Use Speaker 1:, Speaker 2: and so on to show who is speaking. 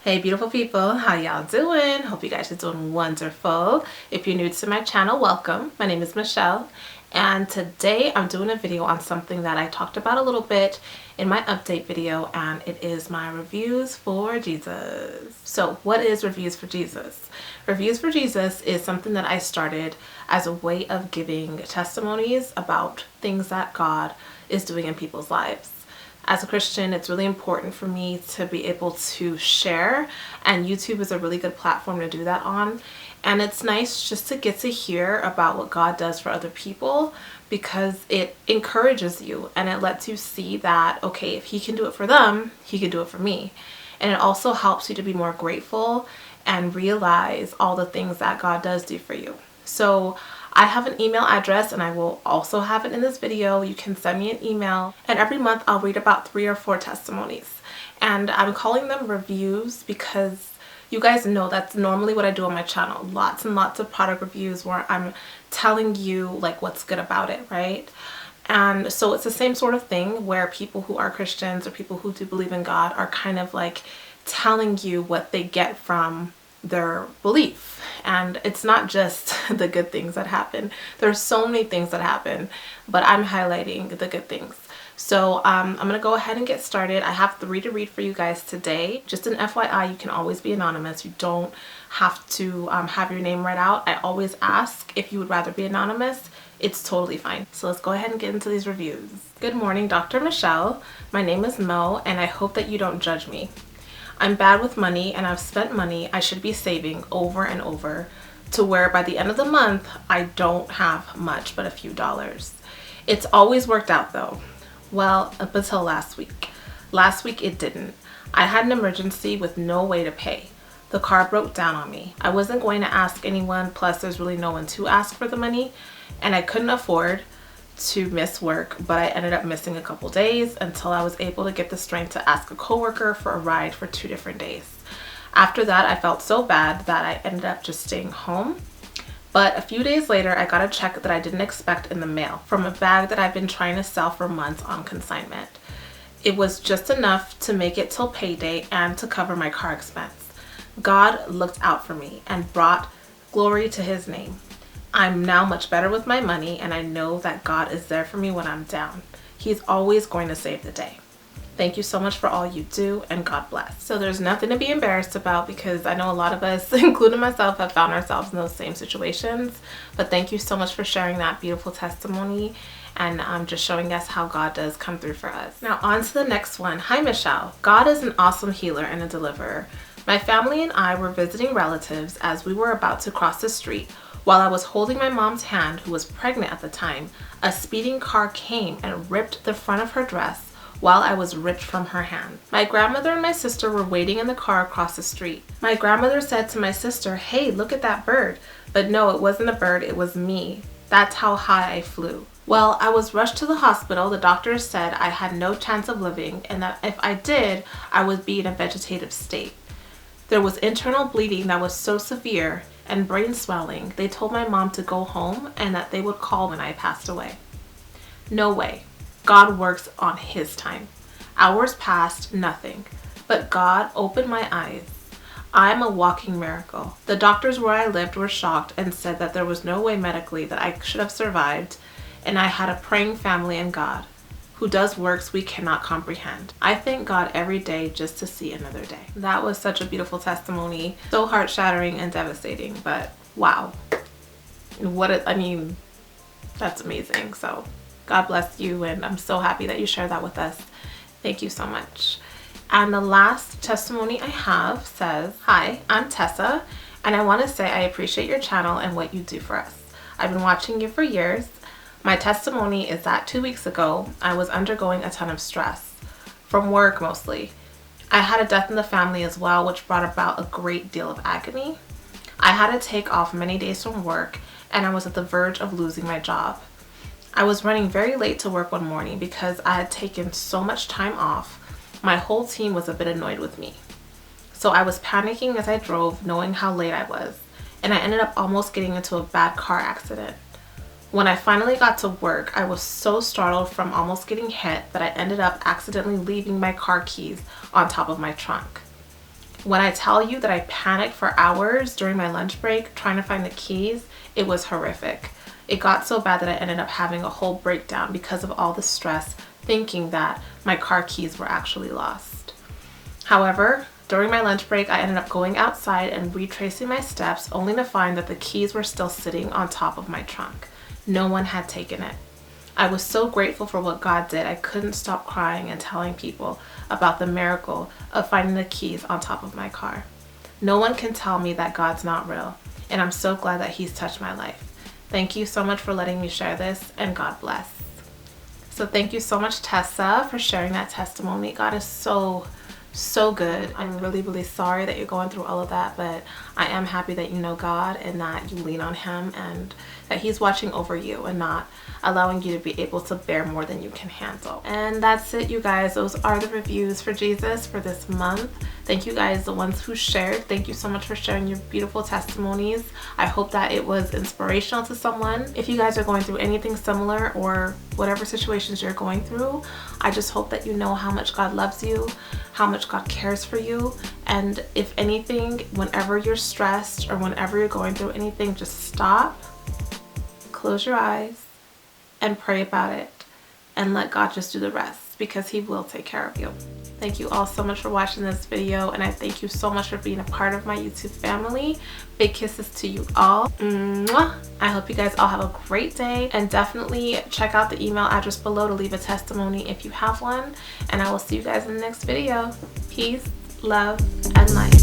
Speaker 1: Hey beautiful people, how y'all doing? Hope you guys are doing wonderful. If you're new to my channel, welcome. My name is Michelle and today I'm doing a video on something that I talked about a little bit in my update video, and it is my reviews for Jesus. So what is Reviews for Jesus? Reviews for Jesus is something that I started as a way of giving testimonies about things that God is doing in people's lives. As a Christian, it's really important for me to be able to share, and YouTube is a really good platform to do that on. And it's nice just to get to hear about what God does for other people, because it encourages you and it lets you see that, okay, if he can do it for them, he can do it for me. And it also helps you to be more grateful and realize all the things that God does do for you. So I have an email address and I will also have it in this video. You can send me an email, and every month I'll read about 3 or 4 testimonies. And I'm calling them reviews because you guys know that's normally what I do on my channel. Lots and lots of product reviews where I'm telling you like what's good about it, right? And so it's the same sort of thing where people who are Christians or people who do believe in God are kind of like telling you what they get from their belief. And it's not just the good things that happen. There's so many things that happen, but I'm highlighting the good things. So I'm gonna go ahead and get started. I have 3 to read for you guys today. Just an FYI, you can always be anonymous. You don't have to have your name read out. I always ask if you would rather be anonymous. It's totally fine. So let's go ahead and get into these reviews. Good morning, Dr. Michelle. My name is Mo, and I hope that you don't judge me. I'm bad with money, and I've spent money I should be saving over and over to where by the end of the month, I don't have much but a few dollars. It's always worked out though. Well, up until last week. Last week it didn't. I had an emergency with no way to pay. The car broke down on me. I wasn't going to ask anyone, plus there's really no one to ask for the money, and I couldn't afford to miss work, but I ended up missing a couple days until I was able to get the strength to ask a coworker for a ride for 2 different days. After that, I felt so bad that I ended up just staying home. But a few days later, I got a check that I didn't expect in the mail from a bag that I've been trying to sell for months on consignment. It was just enough to make it till payday and to cover my car expense. God looked out for me and brought glory to his name. I'm now much better with my money, and I know that God is there for me when I'm down. He's always going to save the day. Thank you so much for all you do, and God bless. So there's nothing to be embarrassed about, because I know a lot of us, including myself, have found ourselves in those same situations. But thank you so much for sharing that beautiful testimony and just showing us how God does come through for us. Now on to the next one. Hi Michelle. God is an awesome healer and a deliverer. My family and I were visiting relatives as we were about to cross the street. While I was holding my mom's hand, who was pregnant at the time, a speeding car came and ripped the front of her dress while I was ripped from her hand. My grandmother and my sister were waiting in the car across the street. My grandmother said to my sister, "Hey, look at that bird." But no, it wasn't a bird, it was me. That's how high I flew. Well, I was rushed to the hospital. The doctors said I had no chance of living, and that if I did, I would be in a vegetative state. There was internal bleeding that was so severe and brain swelling, they told my mom to go home and that they would call when I passed away. No way. God works on his time. Hours passed, nothing. But God opened my eyes. I'm a walking miracle. The doctors where I lived were shocked and said that there was no way medically that I should have survived, and I had a praying family in God, who does works we cannot comprehend. I thank God every day just to see another day. That was such a beautiful testimony. So heart-shattering and devastating, but wow. I mean, that's amazing. So God bless you, and I'm so happy that you shared that with us. Thank you so much. And the last testimony I have says, "Hi, I'm Tessa, and I want to say I appreciate your channel and what you do for us. I've been watching you for years. My testimony is that 2 weeks ago, I was undergoing a ton of stress, from work mostly. I had a death in the family as well, which brought about a great deal of agony. I had to take off many days from work, and I was at the verge of losing my job. I was running very late to work one morning because I had taken so much time off. My whole team was a bit annoyed with me. So I was panicking as I drove, knowing how late I was, and I ended up almost getting into a bad car accident. When I finally got to work, I was so startled from almost getting hit that I ended up accidentally leaving my car keys on top of my trunk. When I tell you that I panicked for hours during my lunch break trying to find the keys, it was horrific. It got so bad that I ended up having a whole breakdown because of all the stress, thinking that my car keys were actually lost. However, during my lunch break, I ended up going outside and retracing my steps, only to find that the keys were still sitting on top of my trunk. No one had taken it. I was so grateful for what God did. I couldn't stop crying and telling people about the miracle of finding the keys on top of my car. No one can tell me that God's not real, and I'm so glad that He's touched my life. Thank you so much for letting me share this, and God bless. So thank you so much, Tessa, for sharing that testimony. God is so good. I'm really sorry that you're going through all of that, but I am happy that you know God and that you lean on Him and that He's watching over you and not allowing you to be able to bear more than you can handle. And that's it, you guys. Those are the reviews for Jesus for this month. Thank you guys, the ones who shared. Thank you so much for sharing your beautiful testimonies. I hope that it was inspirational to someone. If you guys are going through anything similar or whatever situations you're going through, I just hope that you know how much God loves you, how much God cares for you. And if anything, whenever you're stressed or whenever you're going through anything, just stop, close your eyes, and pray about it, and let God just do the rest, because He will take care of you. Thank you all so much for watching this video, and I thank you so much for being a part of my YouTube family. Big kisses to you all. Mwah! I hope you guys all have a great day, and definitely check out the email address below to leave a testimony if you have one, and I will see you guys in the next video. Peace, love, and light.